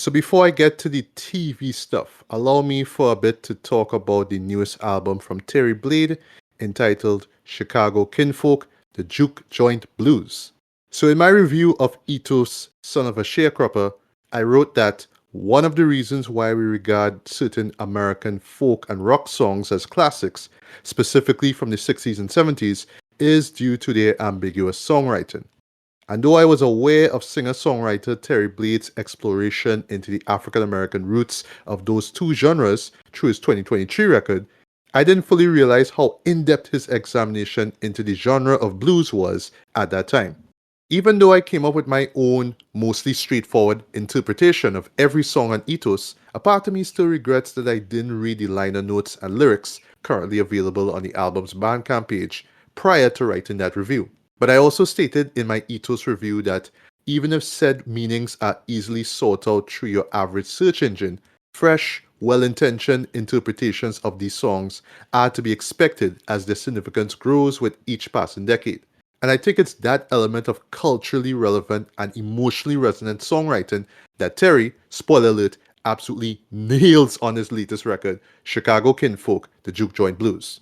So before I get to the TV stuff, allow me for a bit to talk about the newest album from Terry Blade entitled Chicago Kinfolk, the Juke Joint Blues. So in my review of Ethos, Son of a Sharecropper, I wrote that one of the reasons why we regard certain American folk and rock songs as classics, specifically from the 60s and 70s, is due to their ambiguous songwriting. And though I was aware of singer-songwriter Terry Blade's exploration into the African-American roots of those two genres through his 2023 record, I didn't fully realize how in-depth his examination into the genre of blues was at that time. Even though I came up with my own, mostly straightforward interpretation of every song on Ethos, a part of me still regrets that I didn't read the liner notes and lyrics currently available on the album's Bandcamp page prior to writing that review. But I also stated in my Ethos review that even if said meanings are easily sought out through your average search engine, fresh, well-intentioned interpretations of these songs are to be expected as their significance grows with each passing decade. And I think it's that element of culturally relevant and emotionally resonant songwriting that Terry, spoiler alert, absolutely nails on his latest record, Chicago Kinfolk, the Juke Joint Blues.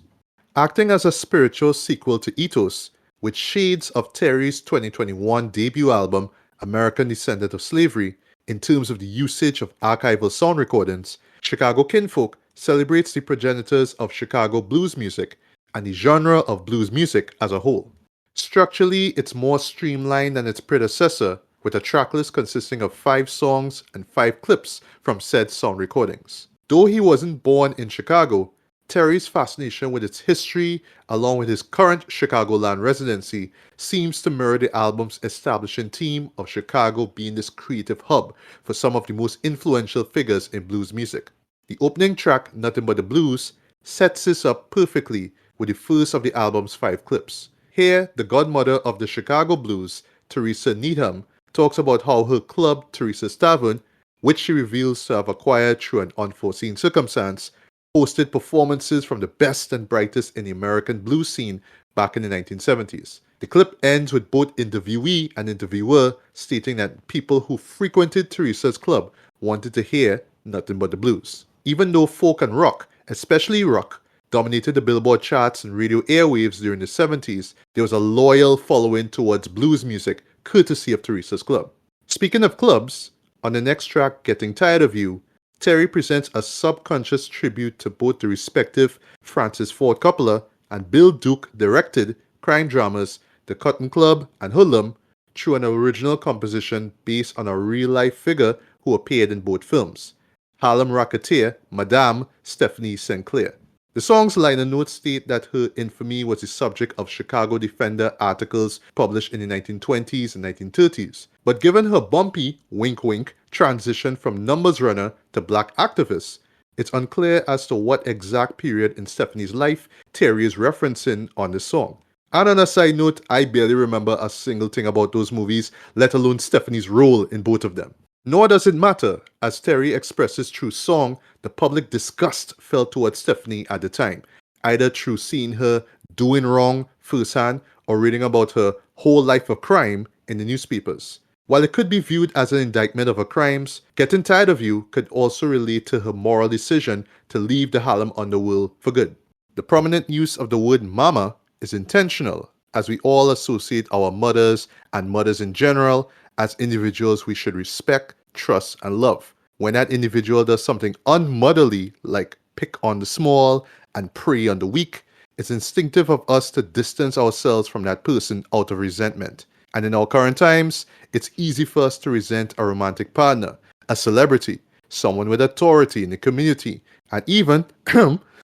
Acting as a spiritual sequel to Ethos, with shades of Terry's 2021 debut album, American Descendant of Slavery, in terms of the usage of archival sound recordings, Chicago Kinfolk celebrates the progenitors of Chicago blues music and the genre of blues music as a whole. Structurally, it's more streamlined than its predecessor, with a tracklist consisting of 5 songs and 5 clips from said sound recordings. Though he wasn't born in Chicago, Terry's fascination with its history, along with his current Chicagoland residency, seems to mirror the album's establishing theme of Chicago being this creative hub for some of the most influential figures in blues music. The opening track, Nothing But the Blues, sets this up perfectly with the first of the album's 5 clips. Here, the godmother of the Chicago blues, Teresa Needham, talks about how her club, Teresa's Tavern, which she reveals to have acquired through an unforeseen circumstance, hosted performances from the best and brightest in the American blues scene back in the 1970s. The clip ends with both interviewee and interviewer stating that people who frequented Teresa's club wanted to hear nothing but the blues. Even though folk and rock, especially rock, dominated the Billboard charts and radio airwaves during the 70s, there was a loyal following towards blues music courtesy of Teresa's club. Speaking of clubs, on the next track, Getting Tired of You, Terry presents a subconscious tribute to both the respective Francis Ford Coppola and Bill Duke directed crime dramas The Cotton Club and Hoodlum through an original composition based on a real-life figure who appeared in both films, Harlem racketeer Madame Stephanie Sinclair. The song's liner notes state that her infamy was the subject of Chicago Defender articles published in the 1920s and 1930s. But given her bumpy, wink-wink, transition from numbers runner to black activist, it's unclear as to what exact period in Stephanie's life Terry is referencing on the song. And on a side note, I barely remember a single thing about those movies, let alone Stephanie's role in both of them. Nor does it matter, as Terry expresses through song the public disgust felt towards Stephanie at the time, either through seeing her doing wrong firsthand or reading about her whole life of crime in the newspapers. While it could be viewed as an indictment of her crimes, Getting Tired of You could also relate to her moral decision to leave the Harlem underworld for good. The prominent use of the word mama is intentional, as we all associate our mothers and mothers in general as individuals we should respect, trust, and love. When that individual does something unmotherly, like pick on the small and prey on the weak, it's instinctive of us to distance ourselves from that person out of resentment. And in our current times, it's easy for us to resent a romantic partner, a celebrity, someone with authority in the community, and even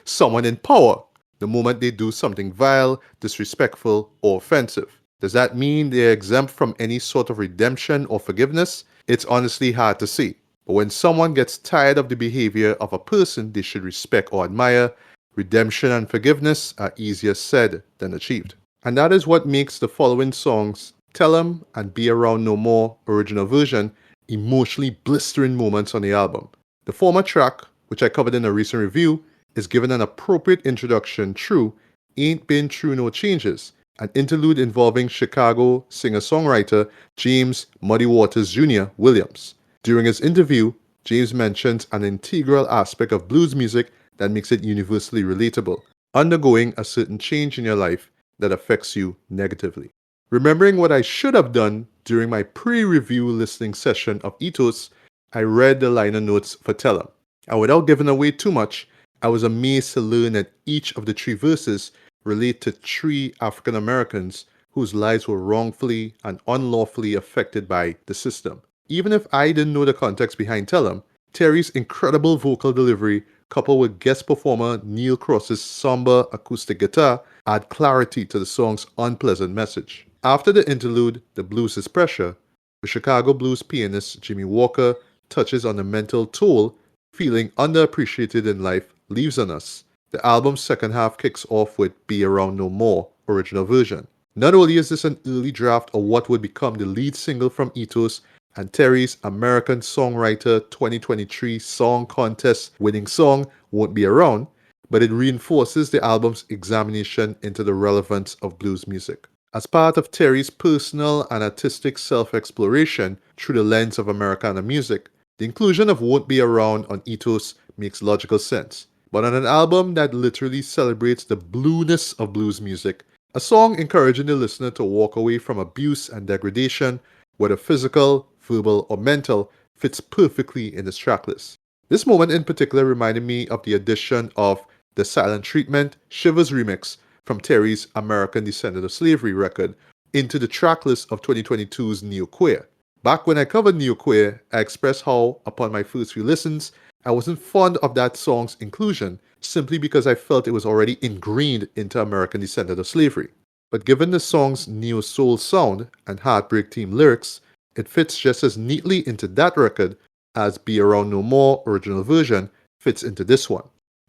someone in power the moment they do something vile, disrespectful, or offensive. Does that mean they're exempt from any sort of redemption or forgiveness? It's honestly hard to see. But when someone gets tired of the behavior of a person they should respect or admire, redemption and forgiveness are easier said than achieved. And that is what makes the following songs, Tell 'Em and Be Around No More original version, emotionally blistering moments on the album. The former track, which I covered in a recent review, is given an appropriate introduction through Ain't Been Through No Changes, an interlude involving Chicago singer-songwriter James Muddy Waters Jr. Williams. During his interview, James mentions an integral aspect of blues music that makes it universally relatable, undergoing a certain change in your life that affects you negatively. Remembering what I should have done during my pre-review listening session of Ethos, I read the liner notes for Tell 'em. And without giving away too much, I was amazed to learn that each of the three verses relate to three African Americans whose lives were wrongfully and unlawfully affected by the system. Even if I didn't know the context behind Tell 'em, Terry's incredible vocal delivery, coupled with guest performer Neil Cross's somber acoustic guitar, add clarity to the song's unpleasant message. After the interlude, The Blues is Pressure, the Chicago blues pianist Jimmy Walker touches on the mental toll feeling underappreciated in life leaves on us. The album's second half kicks off with Be Around No More, original version. Not only is this an early draft of what would become the lead single from Ethos and Terry's American Songwriter 2023 Song Contest winning song Won't Be Around, but it reinforces the album's examination into the relevance of blues music. As part of Terry's personal and artistic self-exploration through the lens of Americana music, the inclusion of Won't Be Around on Ethos makes logical sense. But on an album that literally celebrates the blueness of blues music, a song encouraging the listener to walk away from abuse and degradation, whether physical, verbal, or mental, fits perfectly in this tracklist. This moment in particular reminded me of the addition of the Silent Treatment Shivers remix from Terry's American Descendant of Slavery record into the tracklist of 2022's Neo Queer. Back when I covered Neo Queer, I expressed how, upon my first few listens, I wasn't fond of that song's inclusion simply because I felt it was already ingrained into American Descendant of Slavery. But given the song's neo soul sound and heartbreak theme lyrics, it fits just as neatly into that record as Be Around No More original version fits into this one.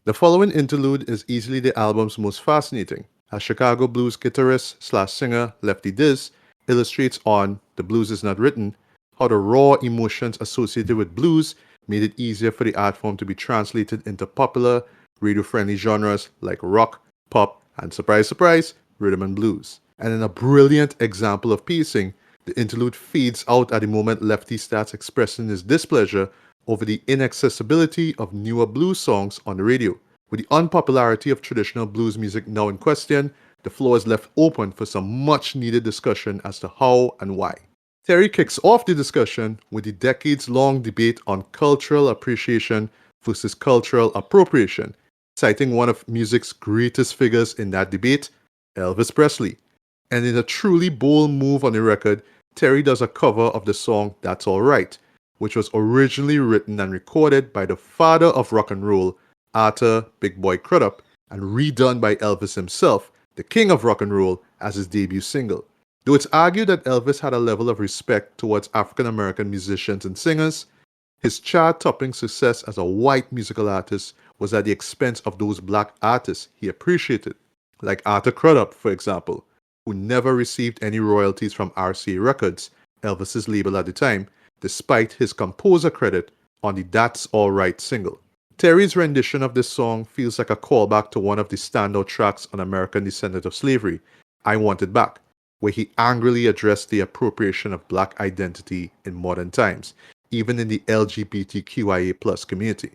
The following interlude is easily the album's most fascinating, as Chicago blues guitarist slash singer Lefty Diz illustrates on The Blues Is Not Written how the raw emotions associated with blues made it easier for the art form to be translated into popular, radio-friendly genres like rock, pop, and surprise, surprise, rhythm and blues. And in a brilliant example of pacing, the interlude fades out at the moment Lefty starts expressing his displeasure over the inaccessibility of newer blues songs on the radio. With the unpopularity of traditional blues music now in question, the floor is left open for some much-needed discussion as to how and why. Terry kicks off the discussion with the decades-long debate on cultural appreciation versus cultural appropriation, citing one of music's greatest figures in that debate, Elvis Presley. And in a truly bold move on the record, Terry does a cover of the song That's All Right, which was originally written and recorded by the father of rock and roll, Arthur Big Boy Crudup, and redone by Elvis himself, the king of rock and roll, as his debut single. Though it's argued that Elvis had a level of respect towards African American musicians and singers, his chart-topping success as a white musical artist was at the expense of those black artists he appreciated, like Arthur Crudup, for example, who never received any royalties from RCA Records, Elvis's label at the time, despite his composer credit on the That's All Right single. Terry's rendition of this song feels like a callback to one of the standout tracks on American Descendant of Slavery, I Want It Back, where he angrily addressed the appropriation of black identity in modern times, even in the LGBTQIA+ community.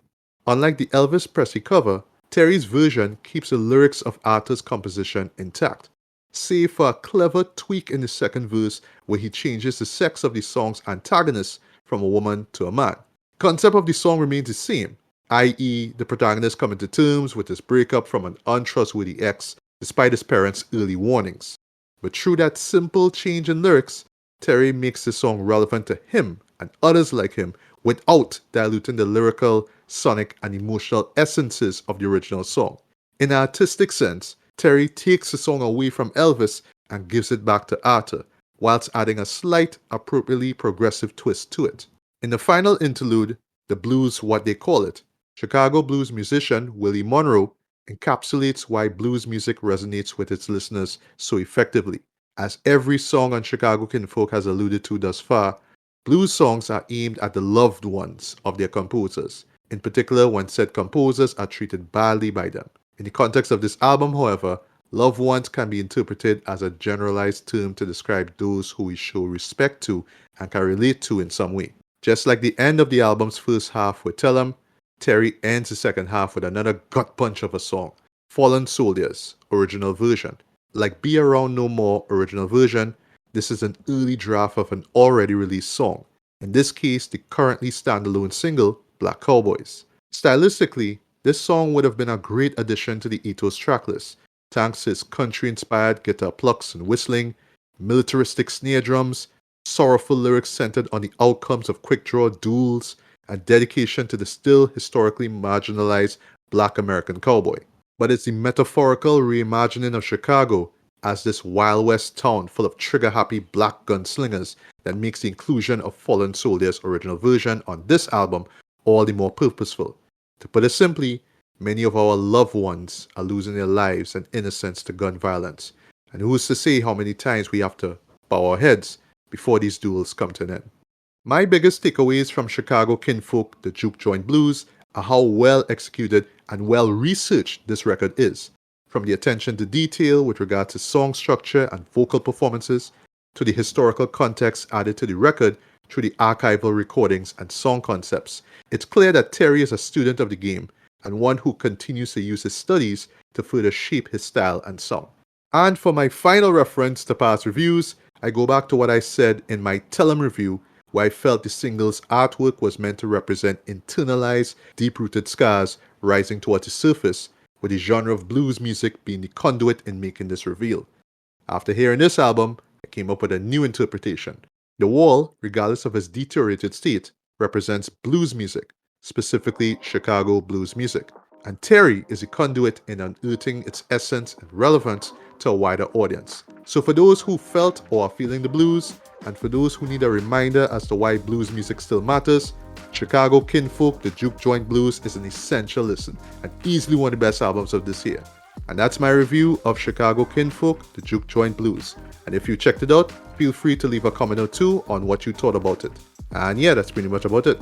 Unlike the Elvis Presley cover, Terry's version keeps the lyrics of Arthur's composition intact, save for a clever tweak in the second verse where he changes the sex of the song's antagonist from a woman to a man. The concept of the song remains the same, i.e. the protagonist coming to terms with his breakup from an untrustworthy ex despite his parents' early warnings. But through that simple change in lyrics, Terry makes the song relevant to him and others like him without diluting the lyrical, sonic, and emotional essences of the original song. In an artistic sense, Terry takes the song away from Elvis and gives it back to Arthur, whilst adding a slight, appropriately progressive twist to it. In the final interlude, The Blues What They Call It, Chicago blues musician Willie Monroe encapsulates why blues music resonates with its listeners so effectively. As every song on Chicago Kinfolk has alluded to thus far, blues songs are aimed at the loved ones of their composers, in particular when said composers are treated badly by them. In the context of this album, however, loved ones can be interpreted as a generalized term to describe those who we show respect to and can relate to in some way. Just like the end of the album's first half with Tell 'em, Terry ends the second half with another gut punch of a song, Fallen Soldiers, original version. Like Be Around No More, original version, this is an early draft of an already released song, in this case the currently standalone single, Black Cowboys. Stylistically, this song would have been a great addition to the Ethos tracklist, thanks to its country-inspired guitar plucks and whistling, militaristic snare drums, sorrowful lyrics centered on the outcomes of quick-draw duels, and dedication to the still historically marginalized Black American cowboy. But it's the metaphorical reimagining of Chicago as this Wild West town full of trigger-happy black gunslingers that makes the inclusion of Fallen Soldiers' original version on this album all the more purposeful. To put it simply, many of our loved ones are losing their lives and innocence to gun violence, and who's to say how many times we have to bow our heads before these duels come to an end. My biggest takeaways from Chicago Kinfolk, the Juke Joint Blues, are how well executed and well researched this record is. From the attention to detail with regard to song structure and vocal performances, to the historical context added to the record through the archival recordings and song concepts, it's clear that Terry is a student of the game and one who continues to use his studies to further shape his style and sound. And for my final reference to past reviews, I go back to what I said in my Tell 'em review, where I felt the single's artwork was meant to represent internalized, deep-rooted scars rising towards the surface, with the genre of blues music being the conduit in making this reveal. After hearing this album, I came up with a new interpretation. The wall, regardless of its deteriorated state, represents blues music, specifically Chicago blues music, and Terry is a conduit in unearthing its essence and relevance to a wider audience. So for those who felt or are feeling the blues, and for those who need a reminder as to why blues music still matters, Chicago Kinfolk, the Juke Joint Blues is an essential listen and easily one of the best albums of this year. And that's my review of Chicago Kinfolk, the Juke Joint Blues. And if you checked it out, feel free to leave a comment or two on what you thought about it. And yeah, that's pretty much about it.